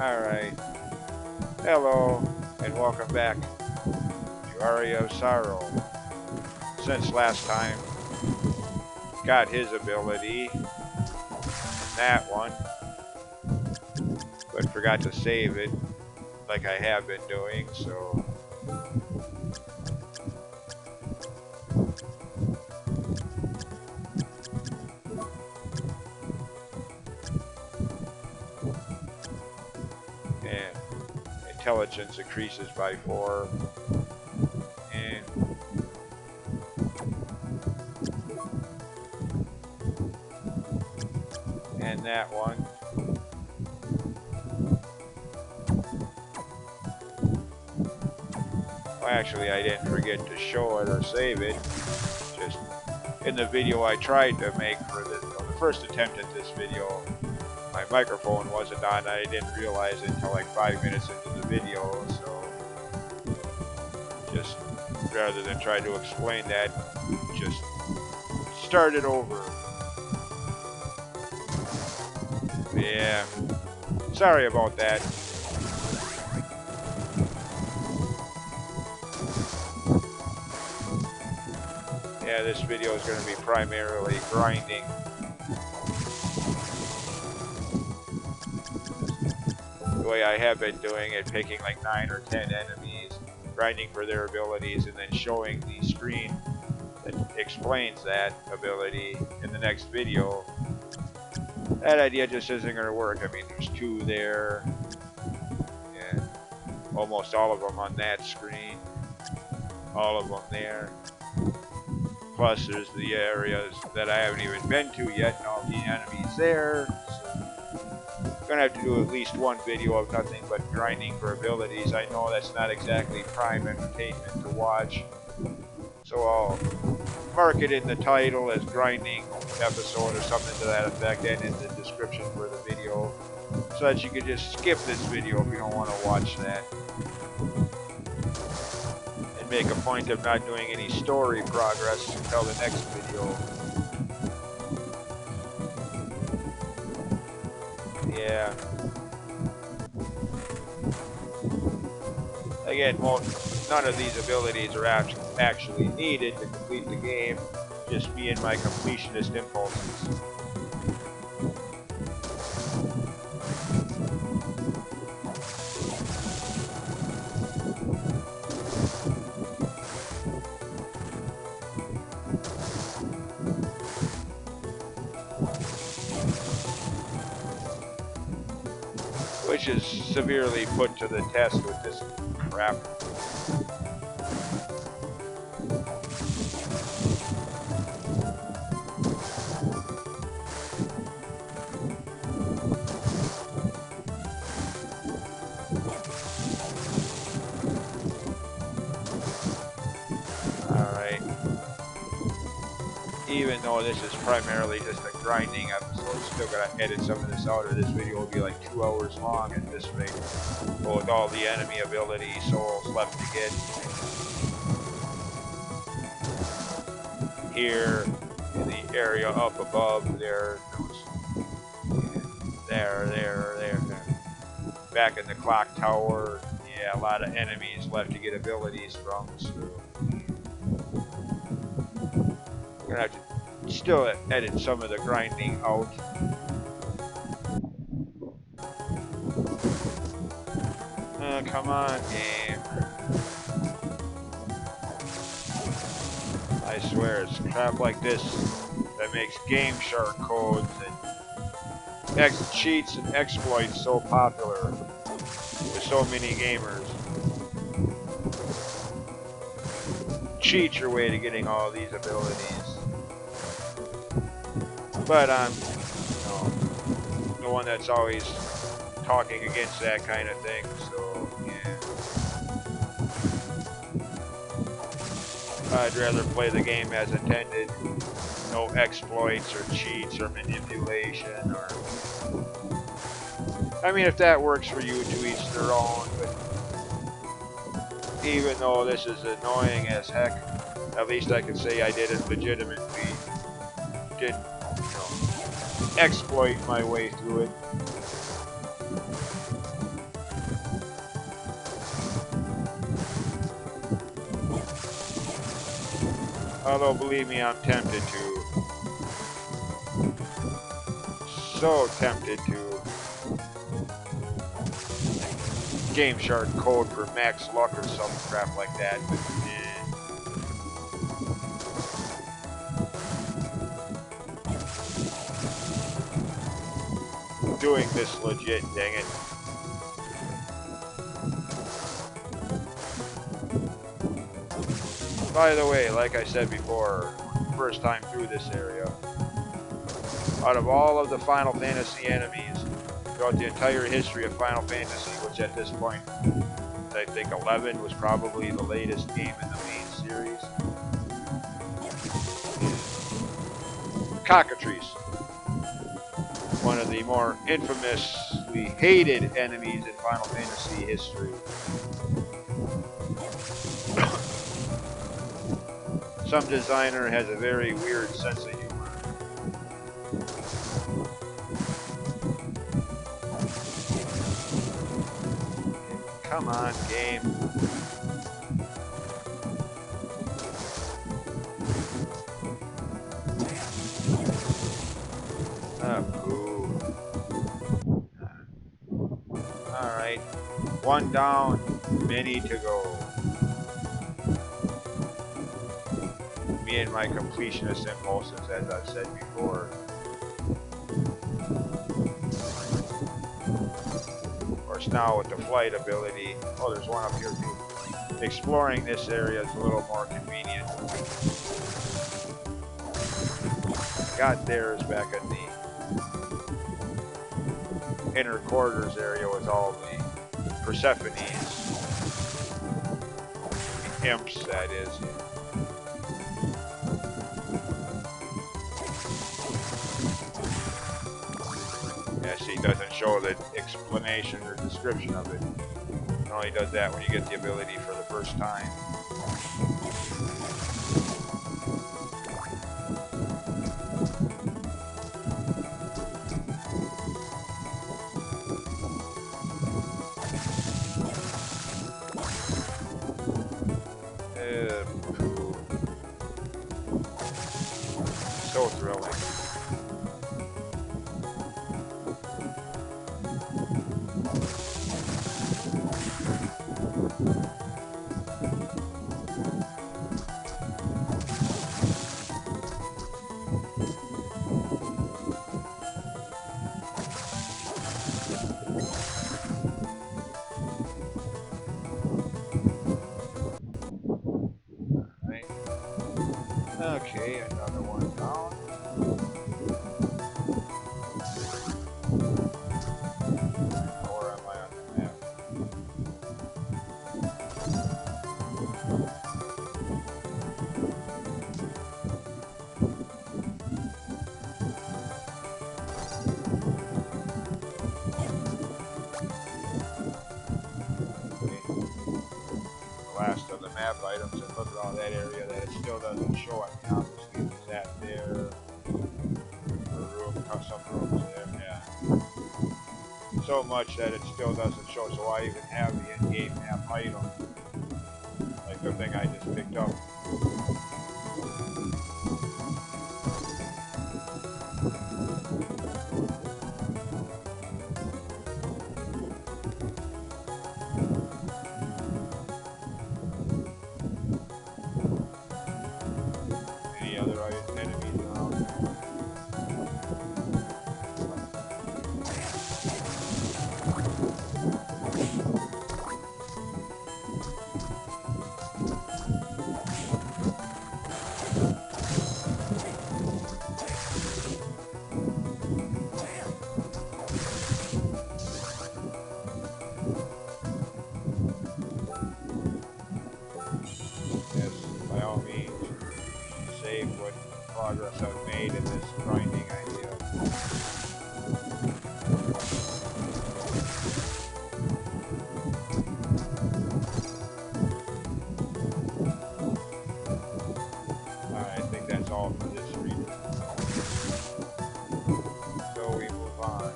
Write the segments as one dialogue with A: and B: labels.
A: Alright. Hello, and welcome back to Aria of Sorrow. Since last time, got his ability, that one, but forgot to save it, like I have been doing, so... And intelligence increases by 4. And that one. Well, actually, I didn't forget to show it or save it. Just in the video I tried to make for the first attempt at this video, my microphone wasn't on. I didn't realize it until like 5 minutes into the video, so just rather than try to explain that, just start it over. Yeah, sorry about that. Yeah, this video is going to be primarily grinding. The way I have been doing it, picking like 9 or 10 enemies, grinding for their abilities, and then showing the screen that explains that ability in the next video. That idea just isn't going to work. I mean, there's 2 there, and almost all of them on that screen, all of them there. Plus, there's the areas that I haven't even been to yet, and all the enemies there. So I'm gonna have to do at least one video of nothing but grinding for abilities. I know that's not exactly prime entertainment to watch, so I'll mark it in the title as grinding episode or something to that effect, and in the description for the video, so that you can just skip this video if you don't want to watch that. And make a point of not doing any story progress until the next video. Yeah. Again, none of these abilities are actually needed to complete the game, just me and my completionist impulses. Which is severely put to the test with this crap. Alright. Even though this is primarily just a grinding episode, still gotta edit some of this out, or this video will be like 2 hours long at this rate. Well, with all the enemy ability souls left to get. Here, in the area up above, there. Back in the clock tower, yeah, a lot of enemies left to get abilities from, so I'm gonna have to still edit some of the grinding out. Come on, game. I swear, it's crap like this that makes Game Shark codes and cheats and exploits so popular with so many gamers. Cheat your way to getting all these abilities. But I'm, the one that's always talking against that kind of thing, so yeah. I'd rather play the game as intended. No exploits or cheats or manipulation or... I mean, if that works for you, to each their own, but even though this is annoying as heck, at least I can say I did it legitimately. Didn't, exploit my way through it. Although, believe me, I'm tempted to. So tempted to. Game Shark code for max luck or some crap like that, but doing this legit, dang it. By the way, like I said before, first time through this area, out of all of the Final Fantasy enemies, throughout the entire history of Final Fantasy, which at this point, I think 11 was probably the latest game in the main series. Cockatrice, one of the more infamously hated enemies in Final Fantasy history. Some designer has a very weird sense of humor. Come on, game. Alright. One down, many to go. Me and my completionist impulses, as I've said before. Of course, now with the flight ability, oh, there's one up here too. Exploring this area is a little more convenient. Got theirs back in the inner quarters area with all the Persephone's. Imps, that is. Yeah, she doesn't show the explanation or description of it. It only does that when you get the ability for the first time. So thrilling. Right. Okay, another one down. Where am I on the map? Last of the map items, and look at all that area that it still doesn't show. I mean, obviously there's that there, a room, some rooms there, yeah. So much that it still doesn't show, so I even have the in-game map item, like the thing I just picked up. Any other enemies around? Yes, by all means, save what progress I've made in this grinding idea. Alright, I think that's all for this region. So we move on.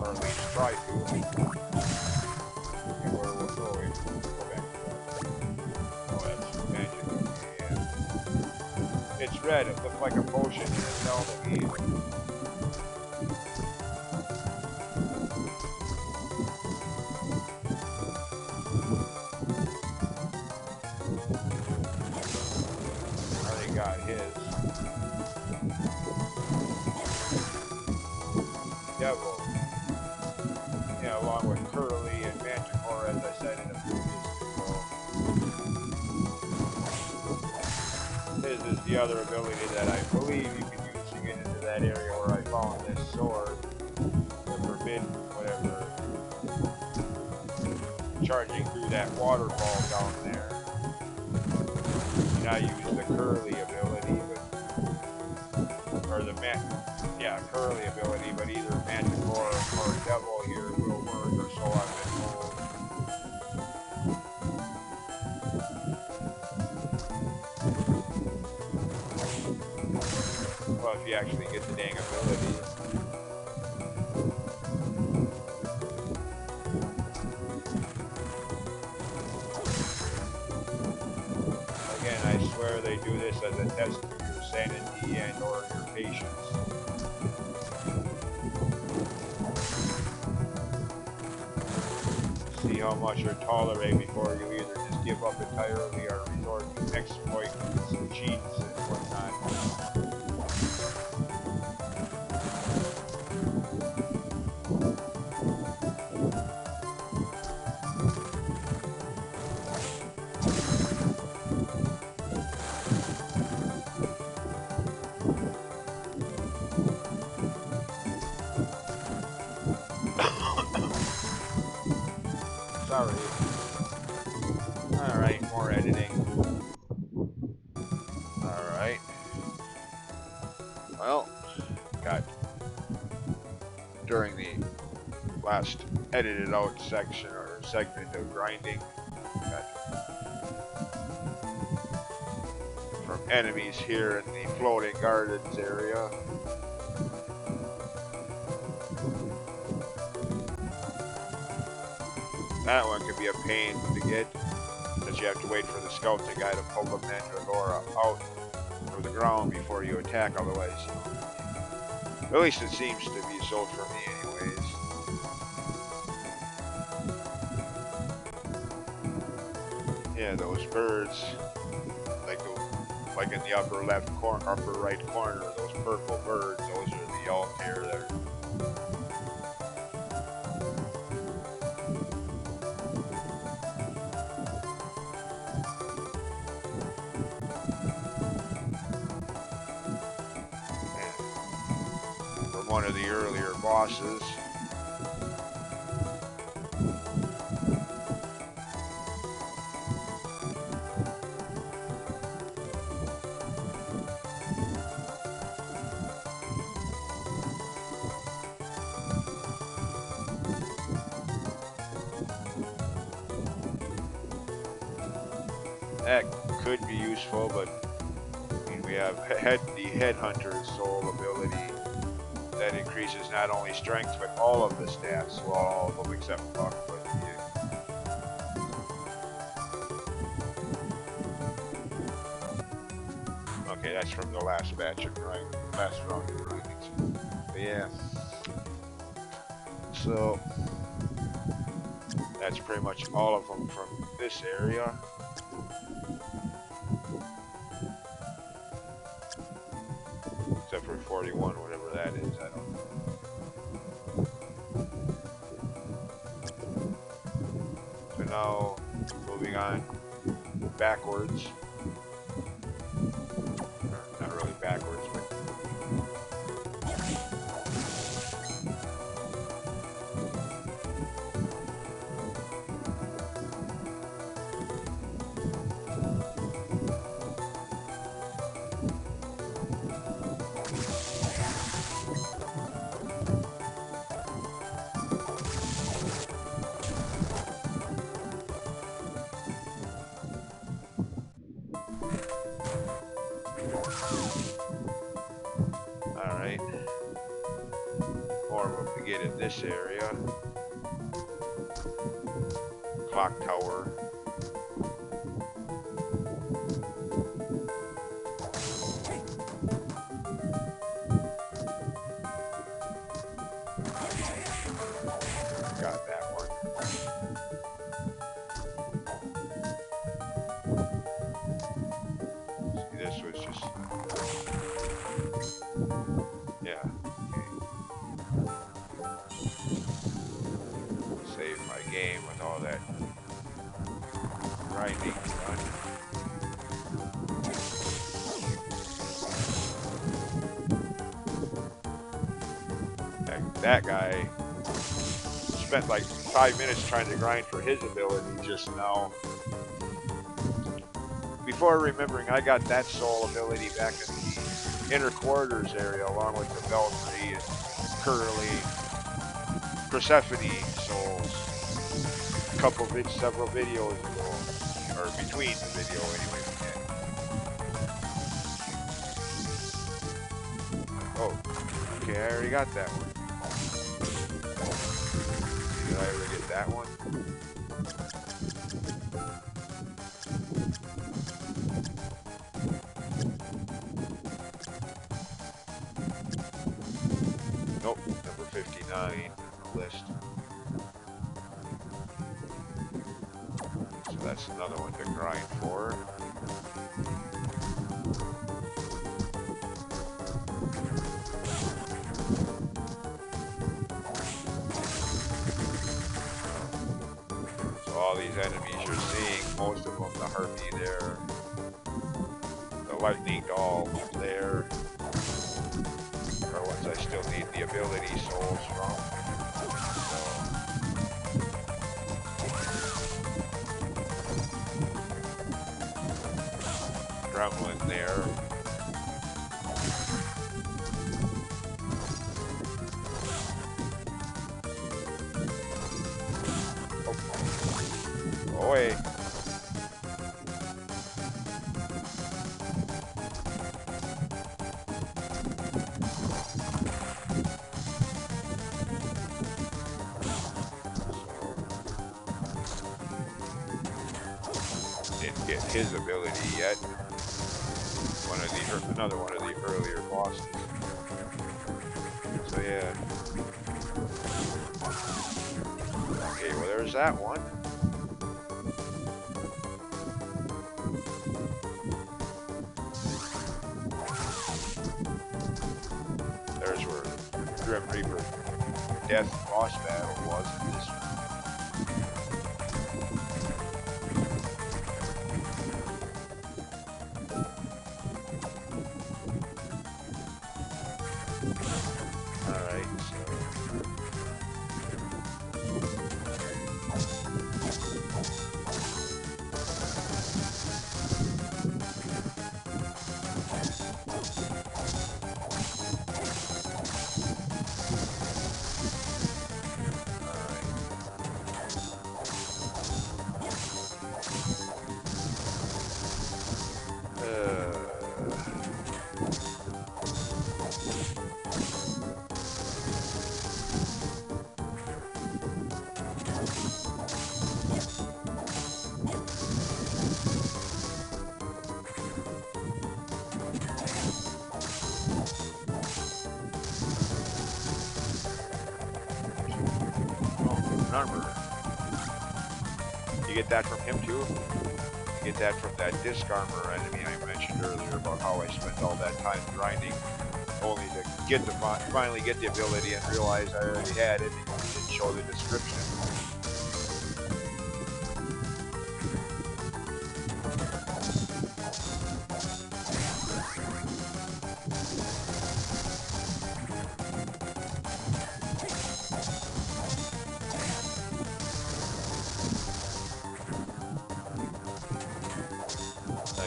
A: Or at least try to. Okay, where we're going. Go back to that. was red. It looked like a potion in a Zelda game. Already got his. Devil. Yeah, along with Curly and Manticore, as I said in a previous video. This is the other ability that I believe you can use to get into that area where I found this sword. The forbidden, whatever. Charging through that waterfall down there. And I use the Curly ability, or the Curly ability, but either Manticore or Devil here will work, or so I've been told. Well, if you actually get the dang ability. Again, I swear they do this as a test of your sanity and or your patience. See how much you're tolerate before you either just give up entirely or resort to exploits and cheats and whatnot. Sorry. Alright, more editing. Alright. Well, got during the last edited out section or segment of grinding, got from enemies here in the floating gardens area. That one could be a pain to get, since you have to wait for the scouting guy to pull the Mandragora out of the ground before you attack, otherwise, you know, at least it seems to be so for me anyways. Yeah, those birds, like in the upper left corner, upper right corner, those purple birds, those are the Altair that are one of the earlier bosses. That could be useful, but I mean, we have the Headhunter's Soul ability. That increases not only strength, but all of the stats. Well, all of them except luck, but yeah. Okay, that's from the last batch of grinding, last round of grinding. But yeah. So, that's pretty much all of them from this area. Except for 41, whatever that is, I don't know. So now, moving on backwards. Or not really backwards, but alright. More of them to get in this area. Clock tower. game with all that grinding done. That guy spent like 5 minutes trying to grind for his ability just now. Before remembering, I got that soul ability back in the inner quarters area, along with the Belfry and Curly, Persephone souls. Several videos ago, or between the video anyway. Oh, okay, I already got that one. Did I ever get that one? Nope, number 59 on the list. So that's another one to grind for. So all these enemies you're seeing, most of them, the Harpy there, the Lightning Doll there, are ones I still need the ability souls from. Gremlin there. Oh, away. Didn't get his ability yet. Another one of the earlier bosses. So yeah. Okay, well there's that one. There's where Grim Reaper Death boss battle was in this one. Armor. You get that from him too? You get that from that disc armor enemy I mentioned earlier about how I spent all that time grinding only to get the finally get the ability and realize I already had it because it didn't show the description.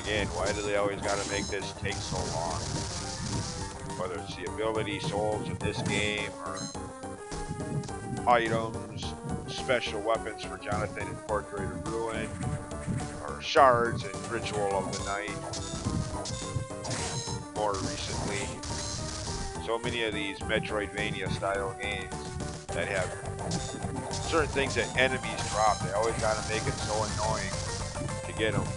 A: Again, why do they always gotta make this take so long? Whether it's the ability souls in this game, or items, special weapons for Jonathan in Portrait of Ruin, or shards in Ritual of the Night, more recently. So many of these Metroidvania style games that have certain things that enemies drop, they always gotta make it so annoying to get them.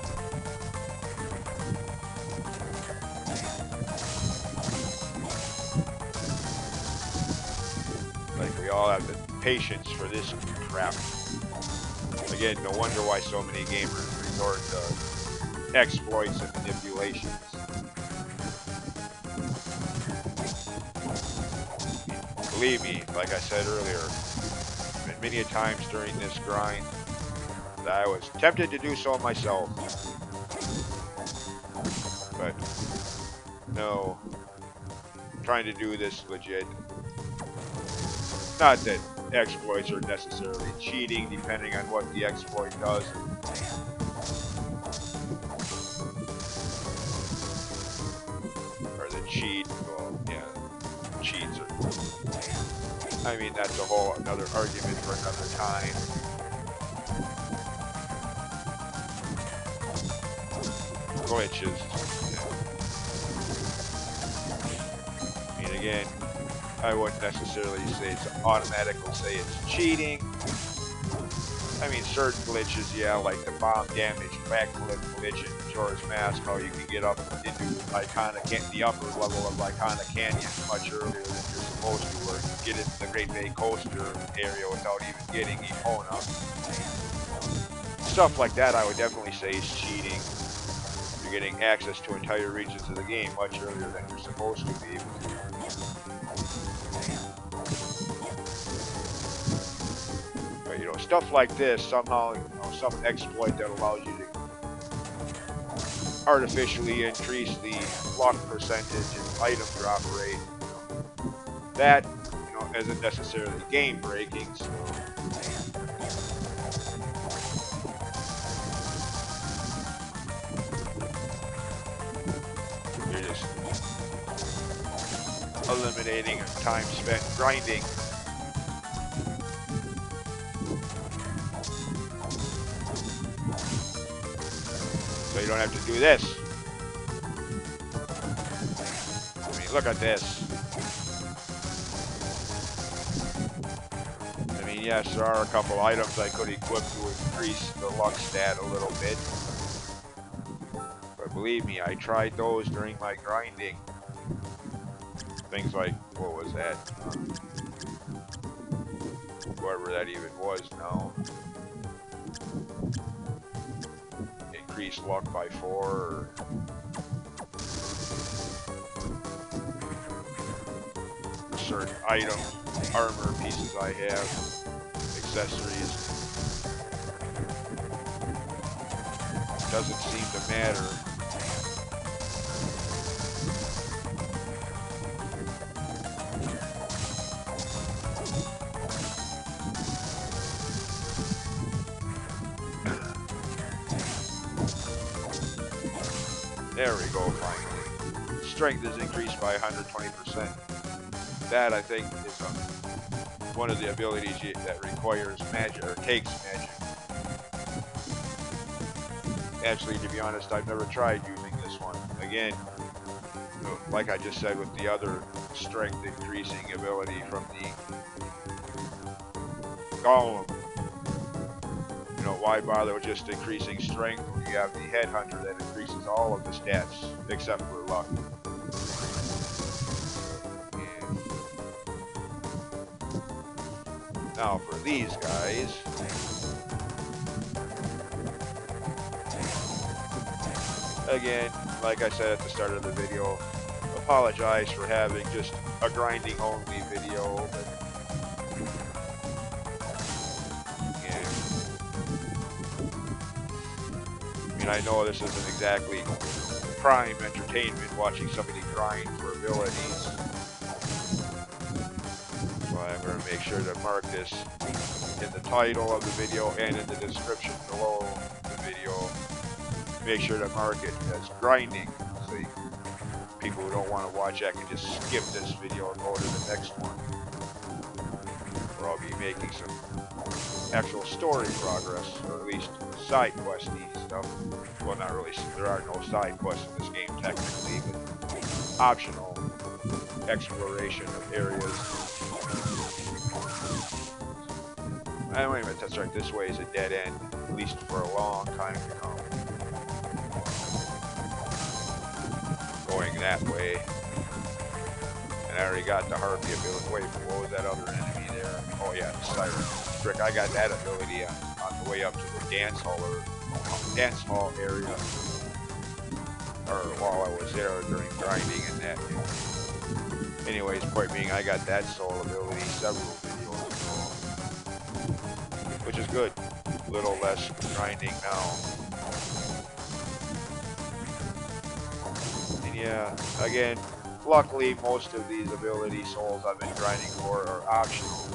A: We all have the patience for this crap. Again, no wonder why so many gamers resort to exploits and manipulations. Believe me, like I said earlier, I've been many a times during this grind that I was tempted to do so myself. But no, I'm trying to do this legit. Not that exploits are necessarily cheating, depending on what the exploit does. Or the cheat, well, yeah, cheats are... I mean, that's a whole another argument for another time. Glitches. I mean, again, I wouldn't necessarily say it's automatically say it's cheating. I mean, certain glitches, yeah, like the bomb damage backflip glitch in Majora's Mask, how you can get up into the upper level of Iconic Canyon much earlier than you're supposed to, or get into the Great Bay Coaster area without even getting Epona. Stuff like that, I would definitely say is cheating. You're getting access to entire regions of the game much earlier than you're supposed to be able to. But, you know, stuff like this, somehow, you know, some exploit that allows you to artificially increase the luck percentage and item drop rate, that, you know, isn't necessarily game breaking, so you're just eliminating time spent grinding. So you don't have to do this. I mean, look at this. I mean, yes, there are a couple items I could equip to increase the luck stat a little bit. But believe me, I tried those during my grinding. Things like, what was that? Whatever that even was now. Increase luck by 4 or certain items, armor pieces I have, accessories. Doesn't seem to matter. There we go, finally. Strength is increased by 120%. That, I think, is one of the abilities that requires magic, or takes magic. Actually, to be honest, I've never tried using this one. Again, like I just said with the other strength increasing ability from the Golem. You know, why bother with just increasing strength when you have the Headhunter that increases all of the stats except for luck? And now for these guys. Again, like I said at the start of the video, apologize for having just a grinding only video, but I know this isn't exactly prime entertainment watching somebody grind for abilities. So I'm going to make sure to mark this in the title of the video and in the description below the video. Make sure to mark it as grinding, so people who don't want to watch that can just skip this video and go to the next one, where I'll be making some actual story progress, or at least side questy stuff. Well, not really, there are no side quests in this game technically, but optional exploration of areas. And wait a minute, that's right, this way is a dead end, at least for a long time to come. Going that way. And I already got the Harpy ability. Wait, what was that other enemy there? Oh yeah, the Siren. Frick, I got that ability on the way up to the dance hall area. Or while I was there during grinding and that. Anyways, point being, I got that soul ability several videos ago. which is good. A little less grinding now. And yeah, again, luckily most of these ability souls I've been grinding for are optional.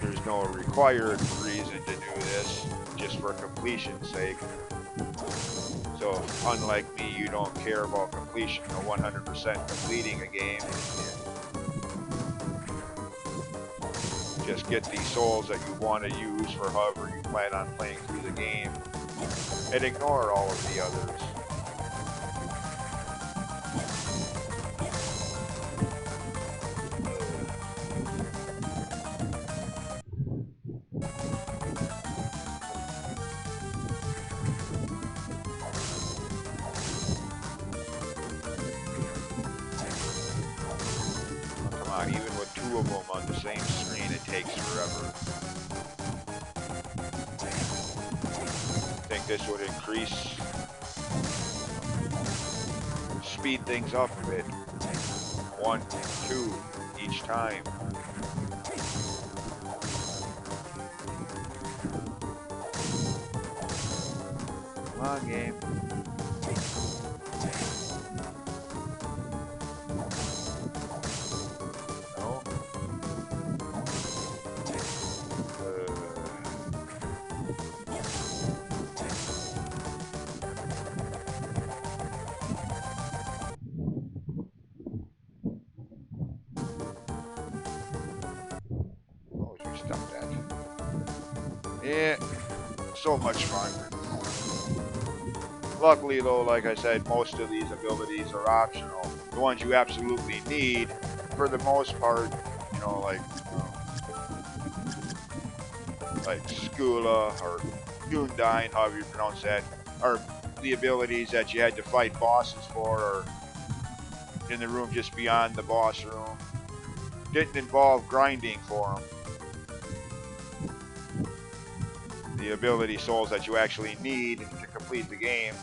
A: There's no required reason to do this, just for completion's sake. So, unlike me, you don't care about completion, 100% completing a game. Just get these souls that you want to use for however you plan on playing through the game, and ignore all of the others. Even with two of them on the same screen, it takes forever. I think this would speed things up a bit. 1, 2 each time. Come on, game. Yeah, so much fun. Luckily though, like I said, most of these abilities are optional. The ones you absolutely need, for the most part, you know, like Skula or Undyne, however you pronounce that, are the abilities that you had to fight bosses for, or in the room just beyond the boss room. Didn't involve grinding for them. The ability souls that you actually need to complete the game.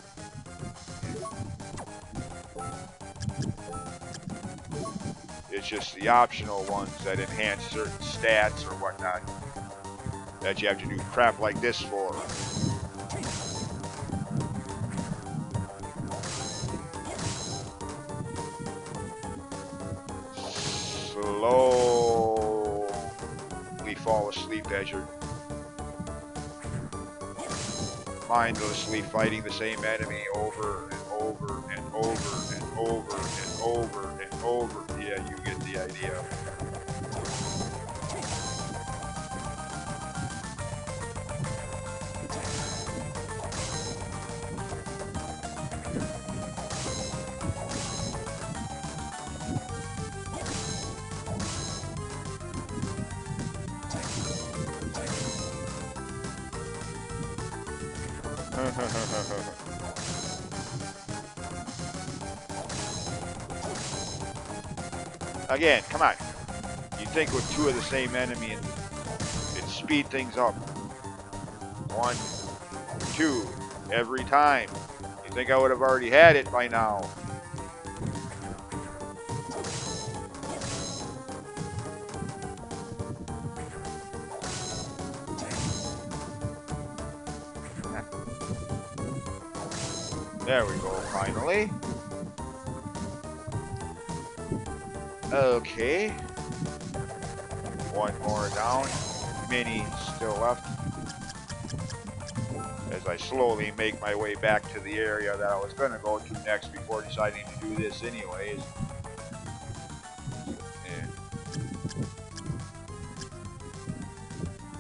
A: It's just the optional ones that enhance certain stats or whatnot that you have to do crap like this for. Slowly fall asleep as you're mindlessly fighting the same enemy over and over and over and over and over and over. Yeah, you get the idea. Again, come on. You'd think with two of the same enemy, it'd speed things up. 1, 2, every time. You think I would have already had it by now. There we go, finally. Okay. One more down. Mini still left. As I slowly make my way back to the area that I was going to go to next before deciding to do this anyways. Yeah.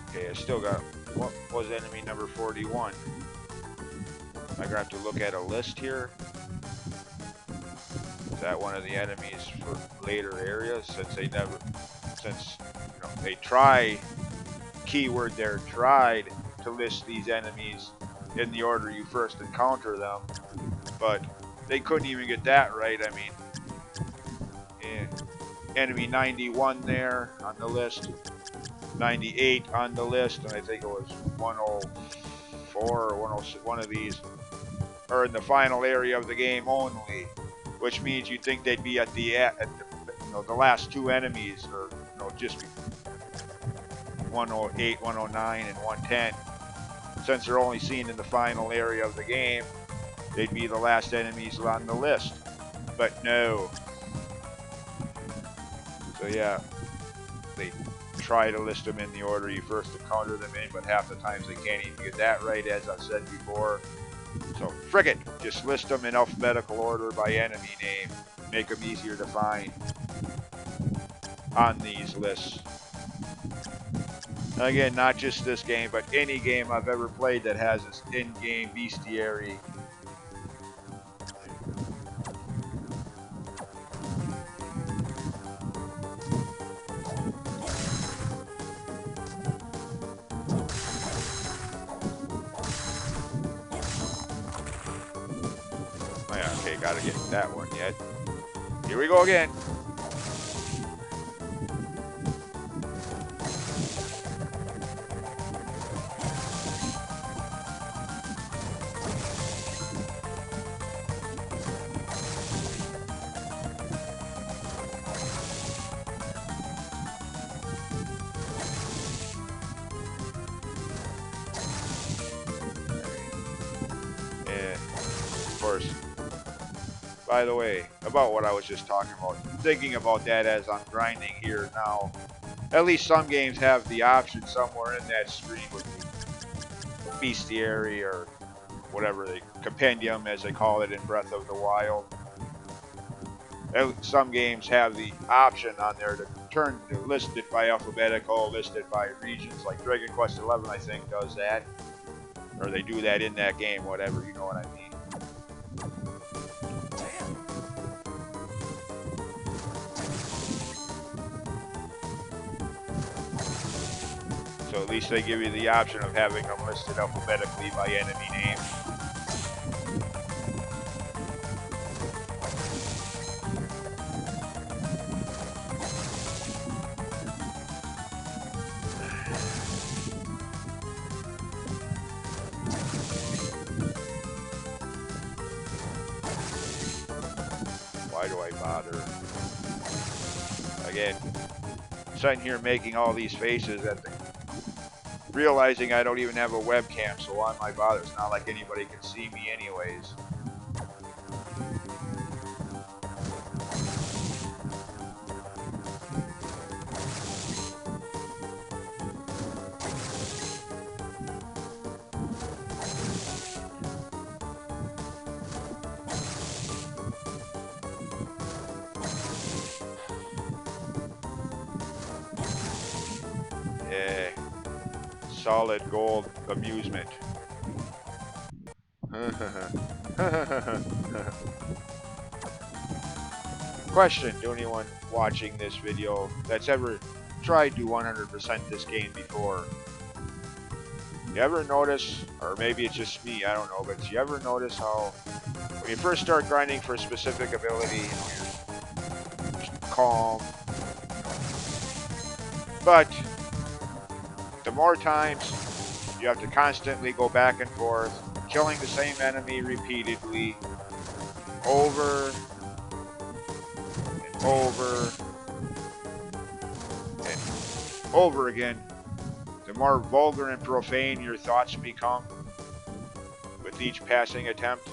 A: Okay, I still got... What was enemy number 41? I'm going to have to look at a list here. Is that one of the enemies for later areas? Since they never... Since, you know, they try... Keyword there, tried to list these enemies in the order you first encounter them, but they couldn't even get that right. I mean, yeah. Enemy 91 there on the list, 98 on the list, and I think it was 104 or 106, one of these are in the final area of the game only, which means you'd think they'd be at the you know, the last two enemies, or you know, just 108, 109, and 110. Since they're only seen in the final area of the game, they'd be the last enemies on the list. But no. So yeah, they try to list them in the order you first encounter them in, but half the times they can't even get that right, as I've said before. So frick it, just list them in alphabetical order by enemy name. Make them easier to find on these lists. Again, not just this game, but any game I've ever played that has this in-game bestiary. Oh yeah, okay, gotta get that one yet. Here we go again. Of course, by the way, about what I was just talking about, thinking about that as I'm grinding here now, at least some games have the option somewhere in that screen with the bestiary or whatever, the compendium as they call it in Breath of the Wild. Some games have the option on there to turn to list it by alphabetical, list it by regions, like Dragon Quest XI I think does that. Or they do that in that game, whatever, you know what I mean. So at least they give you the option of having them listed alphabetically by enemy name. Why do I bother? Again, sitting here making all these faces at the realizing I don't even have a webcam, so why am I bother? It's not like anybody can see me anyways. Yeah. Solid gold amusement. Question to anyone watching this video that's ever tried to 100% this game before. You ever notice, or maybe it's just me, I don't know, but you ever notice how when you first start grinding for a specific ability, you know, you're calm, but the more times you have to constantly go back and forth, killing the same enemy repeatedly, over and over and over again, the more vulgar and profane your thoughts become with each passing attempt.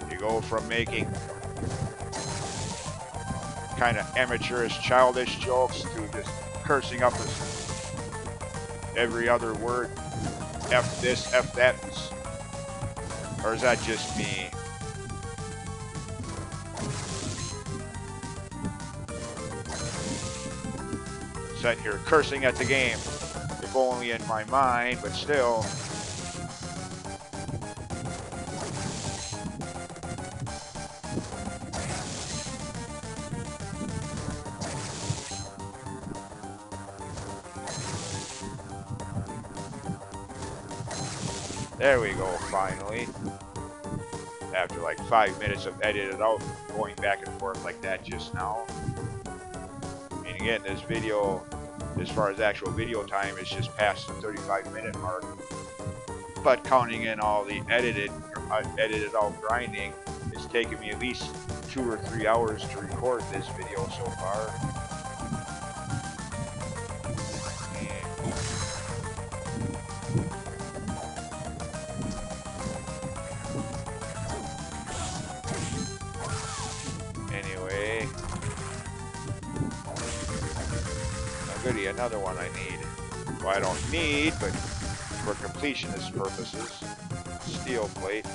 A: You go from making kind of amateurish, childish jokes to just cursing up every other word. F this, F that. Or is that just me? Sitting here cursing at the game, if only in my mind, but still. There we go, finally. After like 5 minutes of edited out, going back and forth like that just now. And again, this video, as far as actual video time, is just past the 35-minute mark. But counting in all the edited out grinding, it's It's taken me at least 2 or 3 hours to record this video so far. Anyway. Oh, goody, another one I need. Well, I don't need, but for completionist purposes. Steel plate.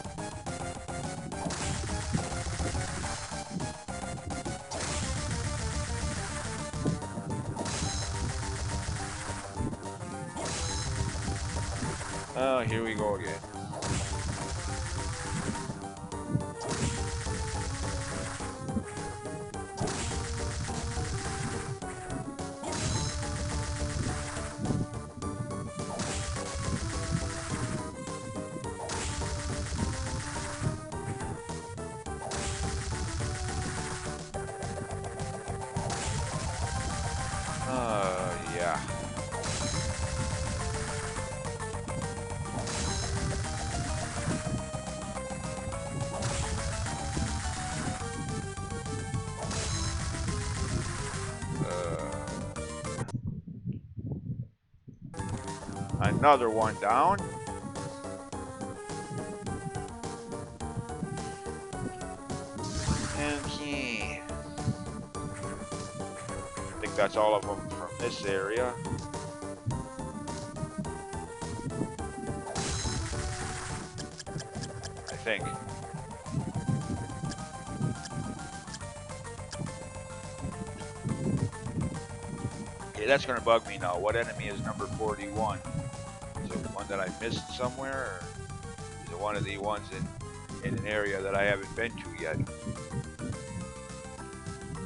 A: Oh, here we go again. Yeah. Another one down. Okay. I think that's all of them from this area. I think. Okay, that's gonna bug me now. What enemy is number 41? Is it one that I missed somewhere, or is it one of the ones in an area that I haven't been to yet?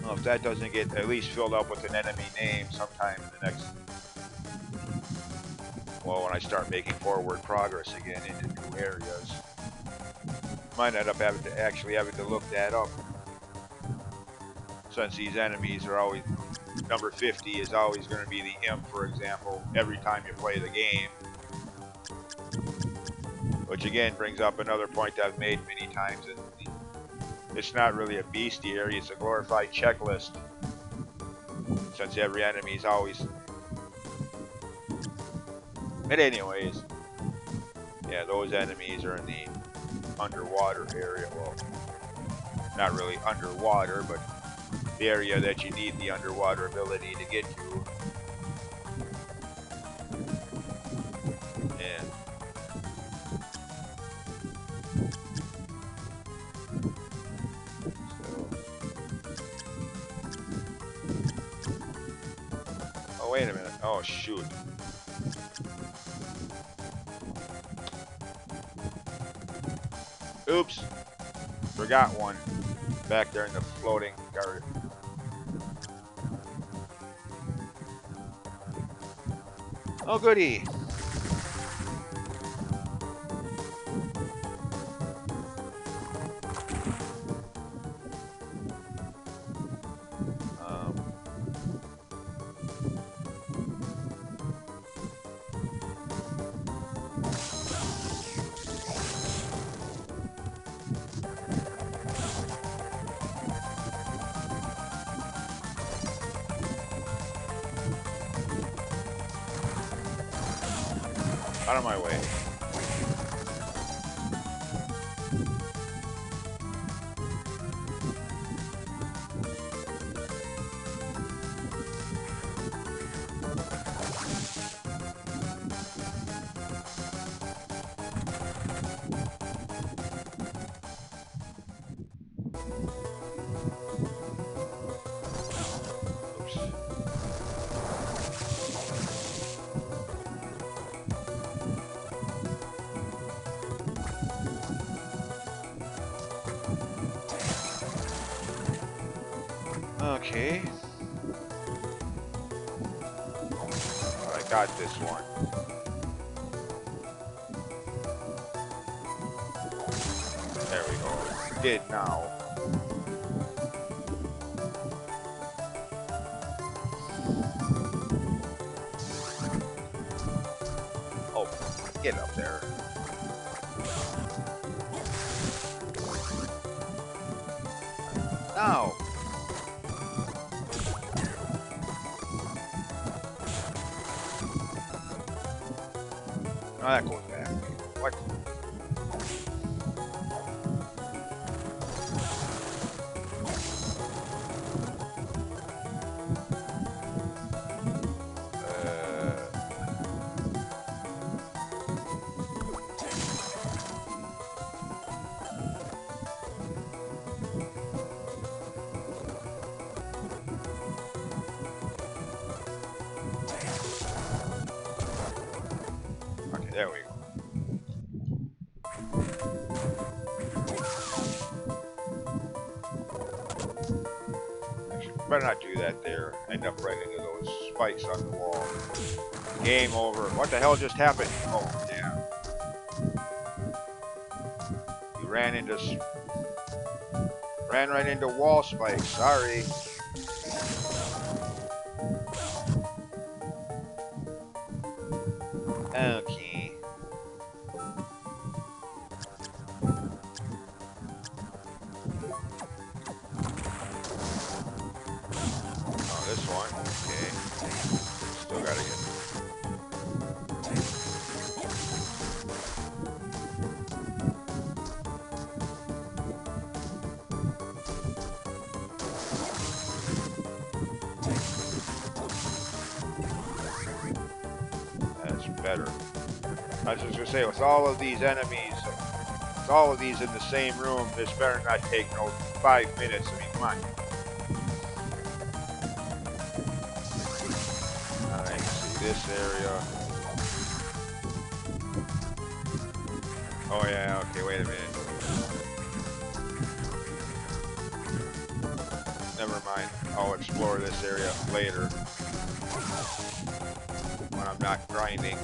A: Well, if that doesn't get at least filled up with an enemy name sometime in the next... Well, when I start making forward progress again into new areas. Might end up having to look that up. Since these enemies are always... Number 50 is always going to be the imp, for example, every time you play the game. Which again brings up another point I've made many times. It's not really a bestiary, it's a glorified checklist. Since every enemy is always... But anyways, yeah, those enemies are in the underwater area. Well, not really underwater, but the area that you need the underwater ability to get to. Yeah. Oh, wait a minute. Oh, shoot. Oops. Forgot one back there in the floating garden. Oh, goody. Out of my way. Okay. I got this one. There we go. Did now. Oh, get up there. No. Oh, that goes back. What? Okay, there we go. Actually, better not do that there. End up right into those spikes on the wall. Game over. What the hell just happened? Oh, yeah. You ran right into wall spikes. Sorry. Okay. Oh, this one. Okay. Still gotta get. That's better. I was just gonna say, with all of these enemies, with all of these in the same room, this better not take no 5 minutes. I mean, come on. Alright, see this area. Oh yeah, okay, wait a minute. Never mind. I'll explore this area later. When I'm not grinding.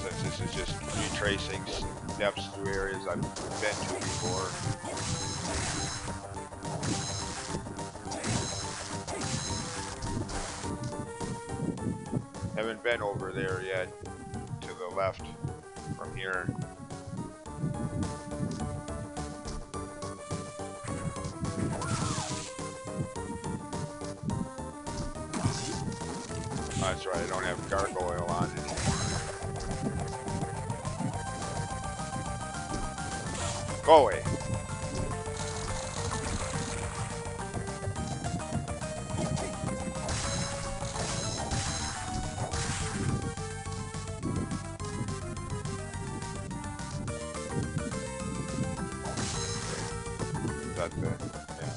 A: Since this is just retracing steps through areas I've been to before. Haven't been over there yet. To the left from here. Oh, that's right, I don't have gargoyle on anymore. Go away. That's it. Yeah.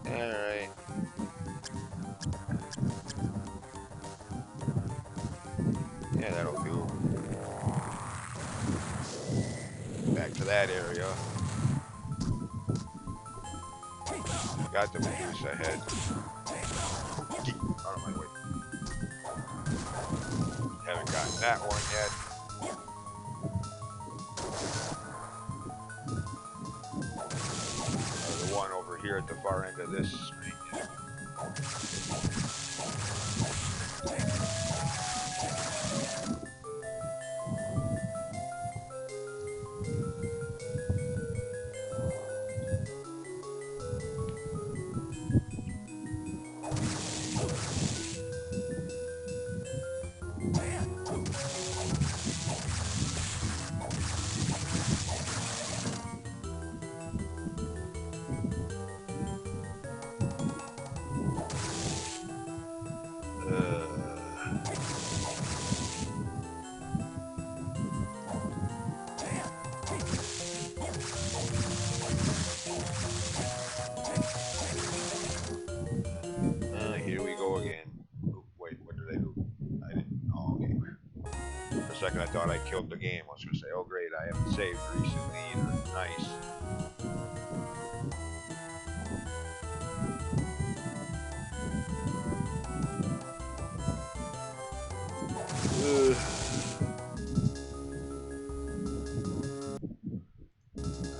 A: Alright. Yeah, that'll do. Back to that area. Got the Medusa head. Get out of my way. Haven't gotten that one yet. The one over here at the far end of this screen. Here we go again. Oh, wait, what did I do? I didn't. Oh, okay. For a second, I thought I killed the game. I was gonna say, oh great, I haven't saved recently either. Nice.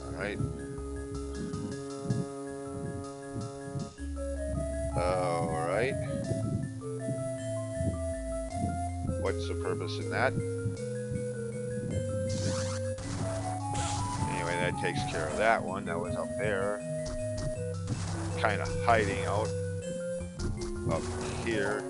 A: Alright. Alright. What's the purpose in that? Anyway, that takes care of that one. That was up there. Kind of hiding out up here.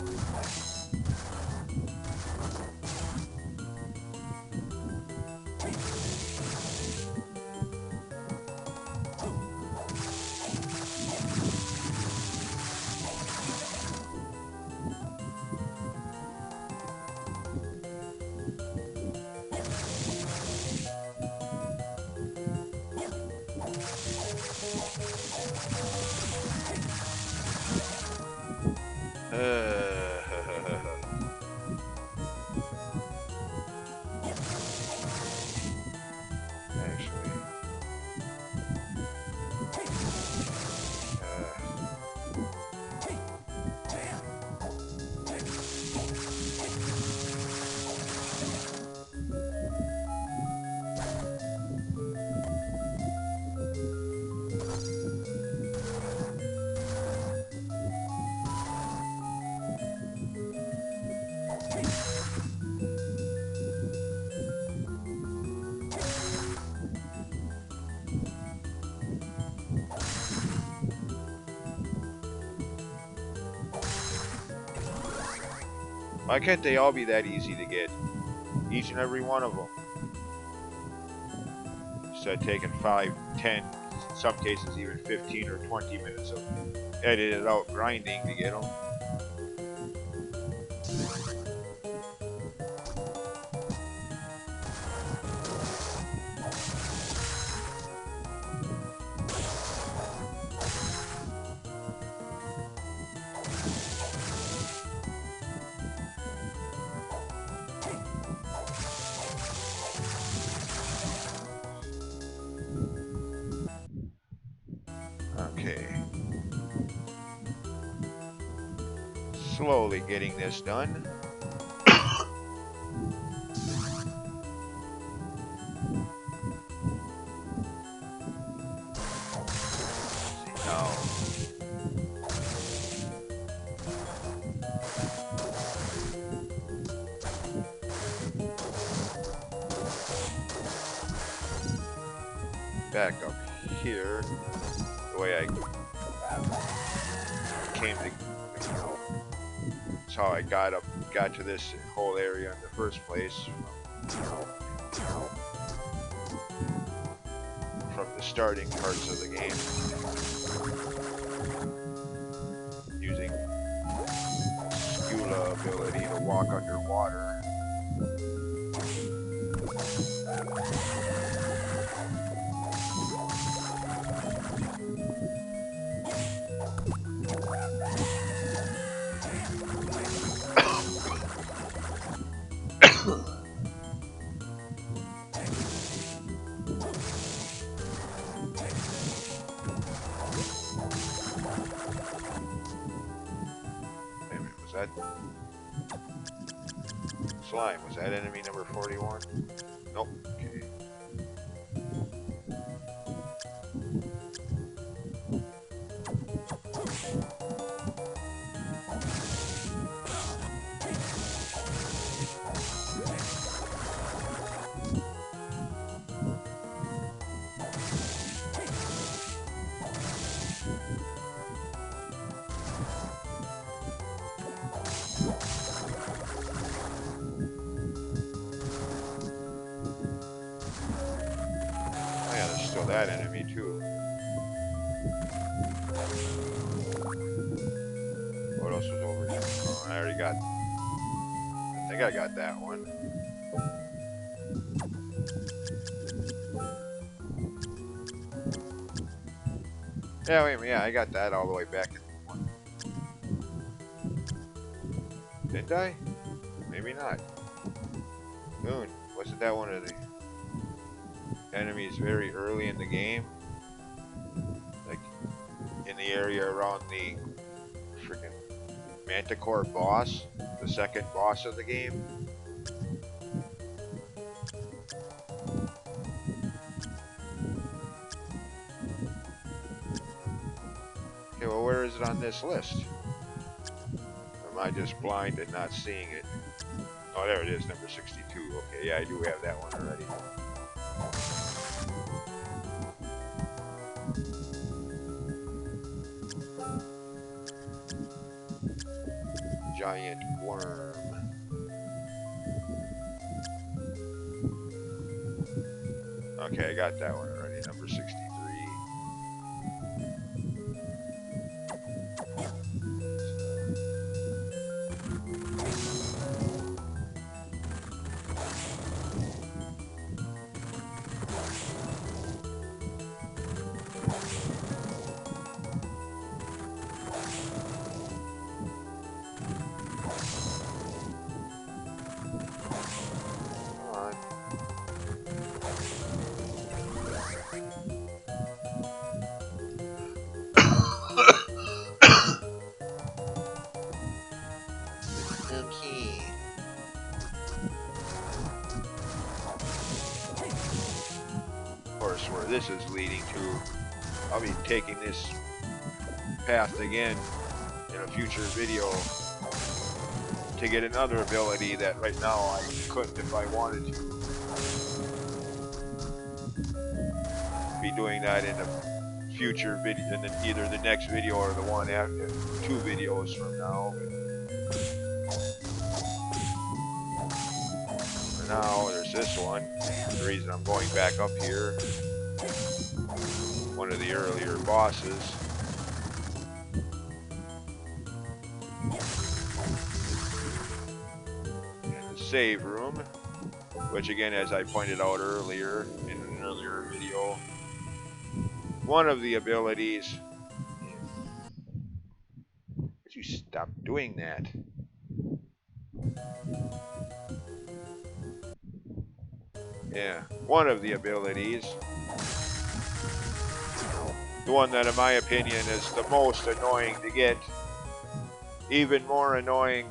A: Actually, why can't they all be that easy to get? Each and every one of them. Instead of taking 5, 10, in some cases even 15 or 20 minutes of edited out grinding to get them. Okay. Slowly getting this done. Now, back up here, the way I came to, that's how I got to this whole area in the first place, from the starting parts of the game, using Skula ability to walk underwater. That slime, was that enemy number 41? Nope. Okay. That enemy too. What else was over here? Oh, I already got. I think I got that one. Yeah, wait a minute. Yeah, I got that all the way back in one. Didn't I? Maybe not. Moon. Wasn't that one of the enemies very early in the game? Like in the area around the freaking Manticore boss, the second boss of the game. Okay, So where is it on this list? Or am I just blind and not seeing it? Oh, there it is, number 62. Okay, yeah, I do have that one already. Giant worm. Okay, I got that one already, number 63. Okay. Of course, where this is leading to, I'll be taking this path again in a future video to get another ability that right now I couldn't if I wanted to. Be doing that in a future video, in either the next video or the one after, 2 videos from now. For now, there's this one. The reason I'm going back up here, one of the earlier bosses. And the save room, which again, as I pointed out earlier in an earlier video, one of the abilities. Would you stop doing that? Yeah, one of the abilities. The one that, in my opinion, is the most annoying to get. Even more annoying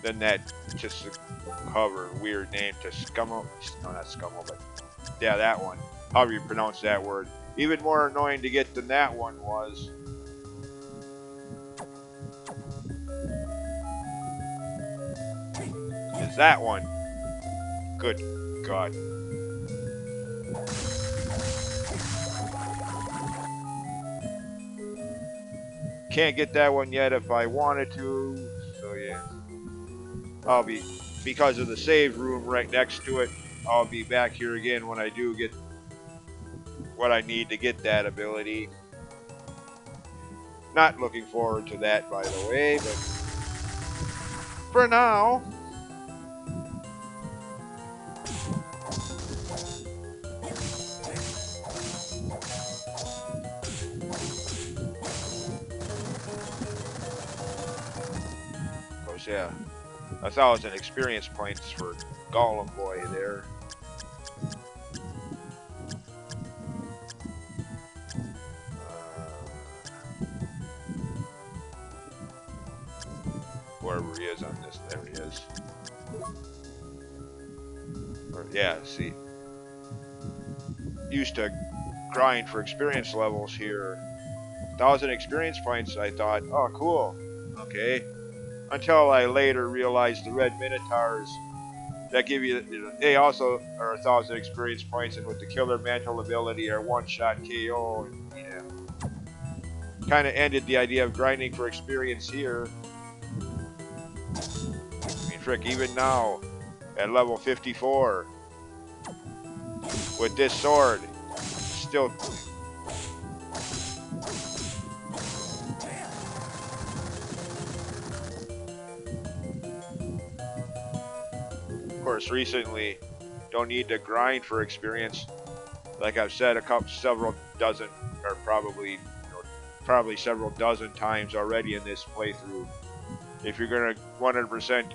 A: than that, just a cover, weird name, to Scummo. No, not Scummo, but yeah, that one. However you pronounce that word. Even more annoying to get than that one was. Is that one. Good God. Can't get that one yet if I wanted to, so yeah. I'll be, because of the save room right next to it, I'll be back here again when I do get what I need to get that ability. Not looking forward to that, by the way, but for now. Of course, yeah. 1,000 experience points for Golem Boy there. Wherever he is on this, there he is. Or, yeah, see. Used to grind for experience levels here. 1,000 experience points, I thought, oh, cool. Okay. Until I later realized the red minotaurs that give you, they also are 1,000 experience points, and with the killer mantle ability are one-shot KO. And, yeah, kind of ended the idea of grinding for experience here. I mean, frick, even now at level 54 with this sword, still. Of course, recently, don't need to grind for experience. Like I've said several dozen, or probably several dozen times already in this playthrough. If you're gonna 100%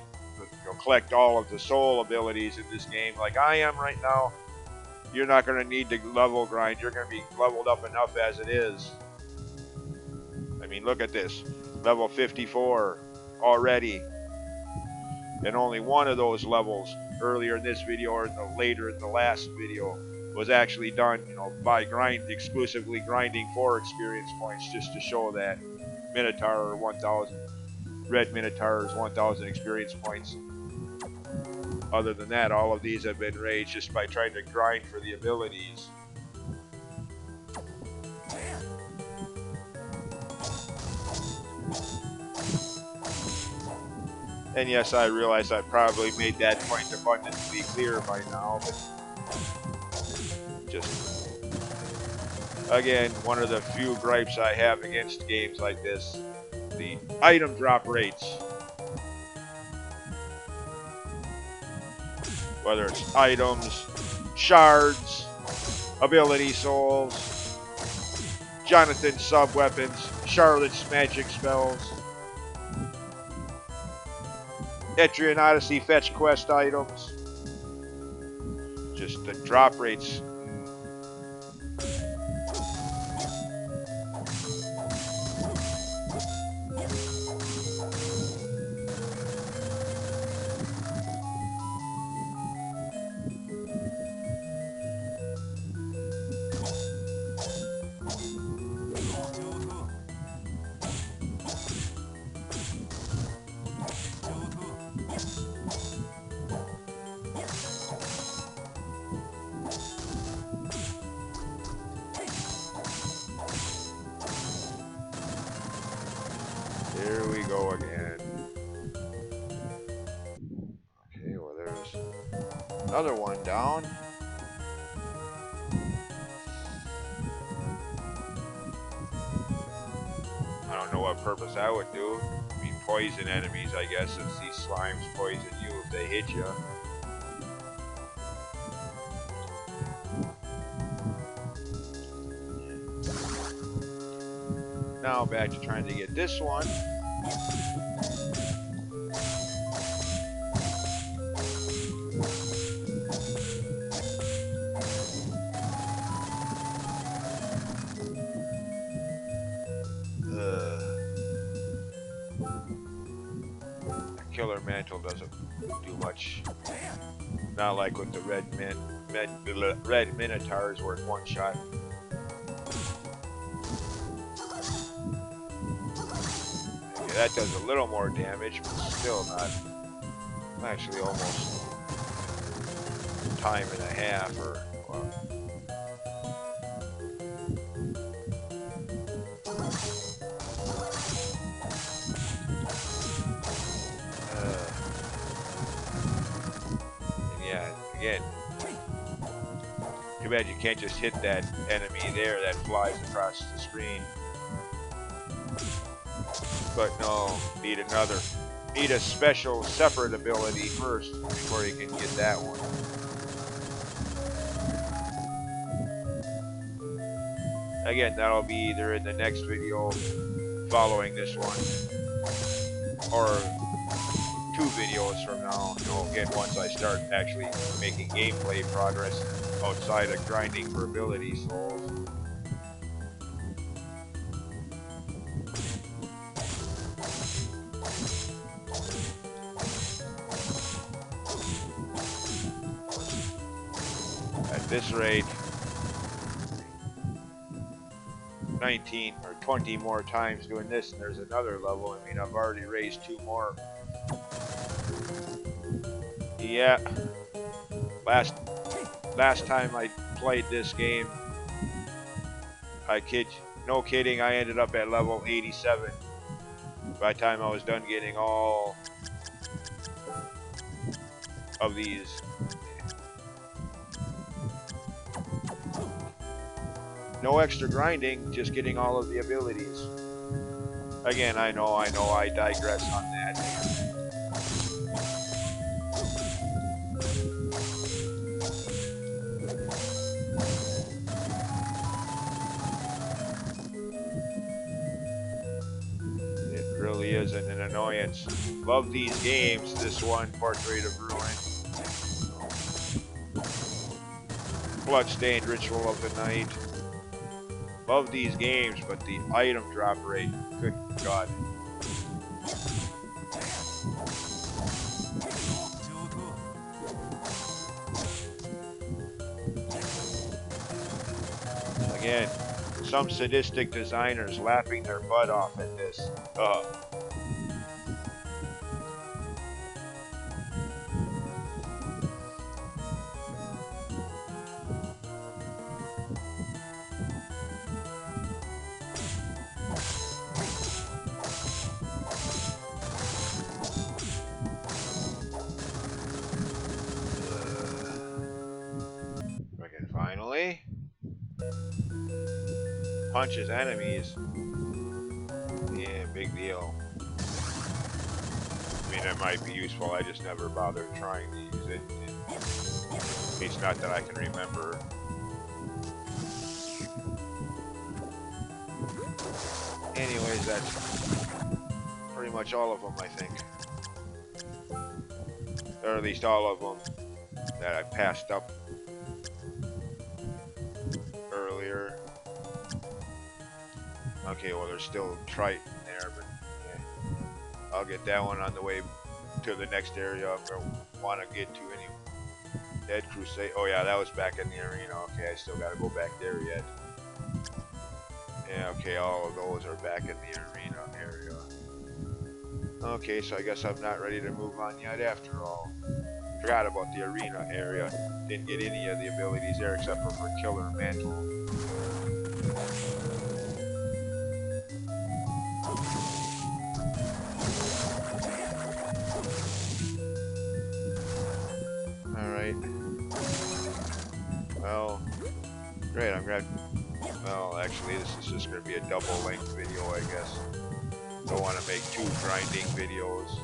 A: collect all of the soul abilities in this game, like I am right now, you're not gonna need to level grind. You're gonna be leveled up enough as it is. I mean, look at this, level 54 already. And only one of those levels earlier in this video or later in the last video was actually done, by exclusively grinding for experience points, just to show that Minotaur 1000, Red Minotaur is 1000 experience points. Other than that, all of these have been raised just by trying to grind for the abilities. And yes, I realize I probably made that point abundantly clear by now, but just, again, one of the few gripes I have against games like this, the item drop rates. Whether it's items, shards, ability souls, Jonathan's sub-weapons, Charlotte's magic spells, Etrian Odyssey fetch quest items. Just the drop rates. Here we go again. Okay, well there's another one down. I don't know what purpose that would do. I mean, poison enemies, I guess, since these slimes poison you if they hit you. Now back to trying to get this one. Killer mantle doesn't do much. Not like with the red minotaurs where it's one shot. Okay, that does a little more damage, but still not. Actually, almost time and a half, or well. Again, too bad you can't just hit that enemy there that flies across the screen. But no, need a special separate ability first before you can get that one. Again, that'll be either in the next video following this one, or 2 videos from now, again, once I start actually making gameplay progress outside of grinding for ability souls. At this rate, 19 or 20 more times doing this, and there's another level. I mean, I've already raised 2 more. Yeah, last time I played this game, no kidding, I ended up at level 87 by the time I was done getting all of these. No extra grinding, just getting all of the abilities. Again, I know, I digress on that. It really isn't an annoyance. Love these games, this one, Portrait of Ruin. Bloodstained Ritual of the Night. Love these games, but the item drop rate, good God. again. Some sadistic designers laughing their butt off at this. Okay, finally. Punches enemies. Yeah, big deal. I mean, it might be useful. I just never bothered trying to use it. At least not that I can remember. Anyways, that's pretty much all of them, I think. Or at least all of them that I passed up earlier. Okay, well, there's still Triton there, but yeah. I'll get that one on the way to the next area I'm going to want to get to anyway. Dead Crusade. Oh, yeah, that was back in the arena. Okay, I still got to go back there yet. Yeah, okay, all of those are back in the arena area. Okay, so I guess I'm not ready to move on yet after all. Forgot about the arena area. Didn't get any of the abilities there except for Killer Mantle. Alright. Well, great, I'm glad. Well, actually, this is just going to be a double-length video, I guess. Don't want to make 2 grinding videos.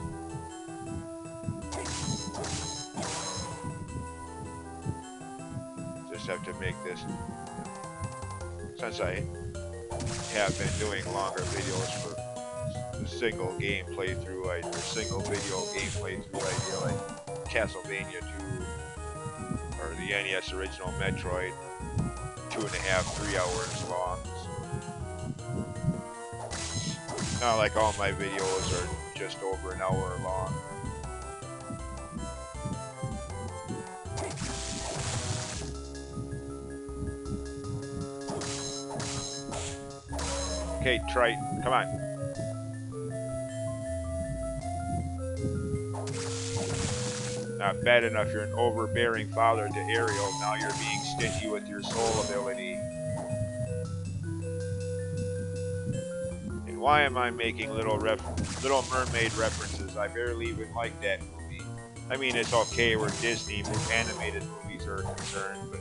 A: Just have to make this. Since I have been doing longer videos for the single game playthrough, or single video game playthrough idea, like Castlevania 2 or the NES original Metroid, 2.5, 3 hours long. So, not like all my videos are just over an hour long. Okay, Triton, come on. Not bad enough you're an overbearing father to Ariel, now you're being stingy with your soul ability. And why am I making Little Mermaid references? I barely even like that movie. I mean, it's okay where Disney animated movies are concerned, but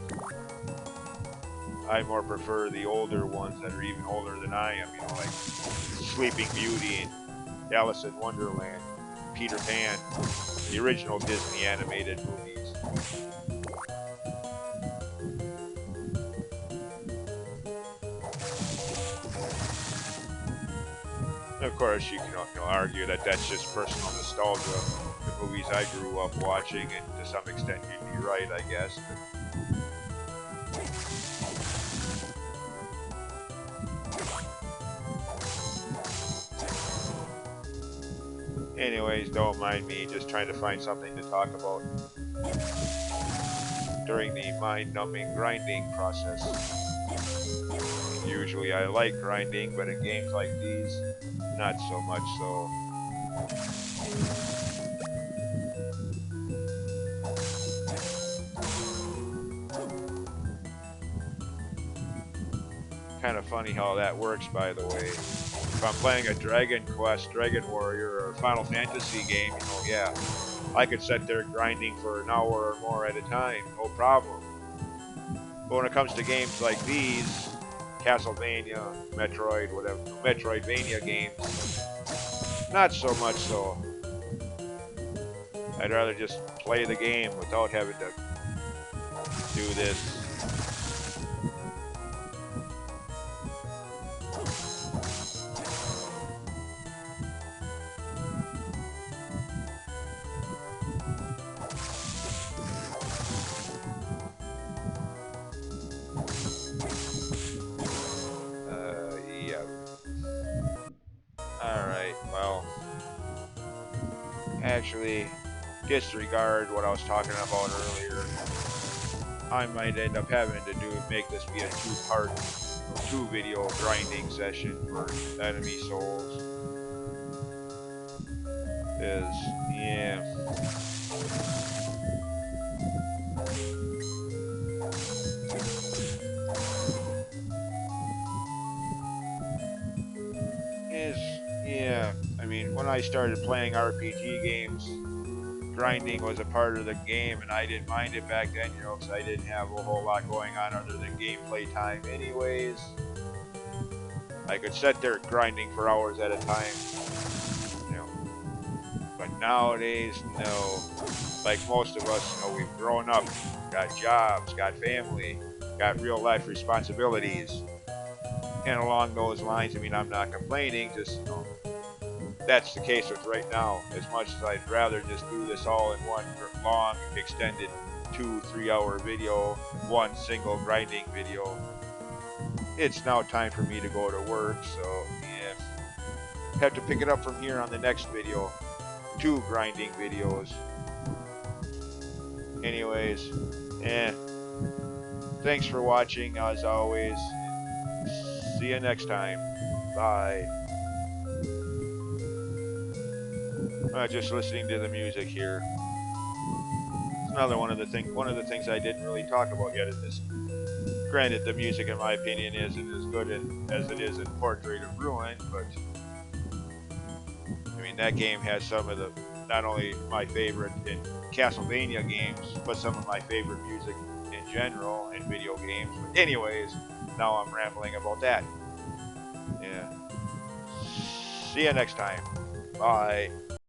A: I more prefer the older ones that are even older than I am, you know, like Sleeping Beauty and Alice in Wonderland, Peter Pan, the original Disney animated movies. Of course, you can argue that that's just personal nostalgia, the movies I grew up watching, and to some extent you'd be right, I guess. Anyways, don't mind me, just trying to find something to talk about during the mind-numbing grinding process. Usually I like grinding, but in games like these, not so much so. Kind of funny how that works, by the way. If I'm playing a Dragon Quest, Dragon Warrior, or Final Fantasy game, yeah, I could sit there grinding for an hour or more at a time, no problem. But when it comes to games like these, Castlevania, Metroid, whatever, Metroidvania games, not so much so. I'd rather just play the game without having to do this. Alright, well, actually, disregard what I was talking about earlier. I might end up having to make this be a 2-part 2-video grinding session for enemy souls. Yeah. Yeah. I mean, when I started playing RPG games, grinding was a part of the game, and I didn't mind it back then, you know, because I didn't have a whole lot going on other than gameplay time anyways. I could sit there grinding for hours at a time, you know. But nowadays, no. Like most of us, you know, we've grown up, got jobs, got family, got real life responsibilities. And along those lines, I mean, I'm not complaining, just, you know, that's the case with right now. As much as I'd rather just do this all in one long, extended 2-3 hour video, one single grinding video, it's now time for me to go to work, so yeah. Have to pick it up from here on the next video. 2 grinding videos. Anyways, thanks for watching as always. See you next time. Bye. Just listening to the music here. It's another one of the things I didn't really talk about yet in this. Granted, the music, in my opinion, isn't as good as it is in Portrait of Ruin, but I mean that game has some of the not only my favorite in Castlevania games, but some of my favorite music in general in video games. But anyways, now I'm rambling about that. Yeah. See you next time. Bye.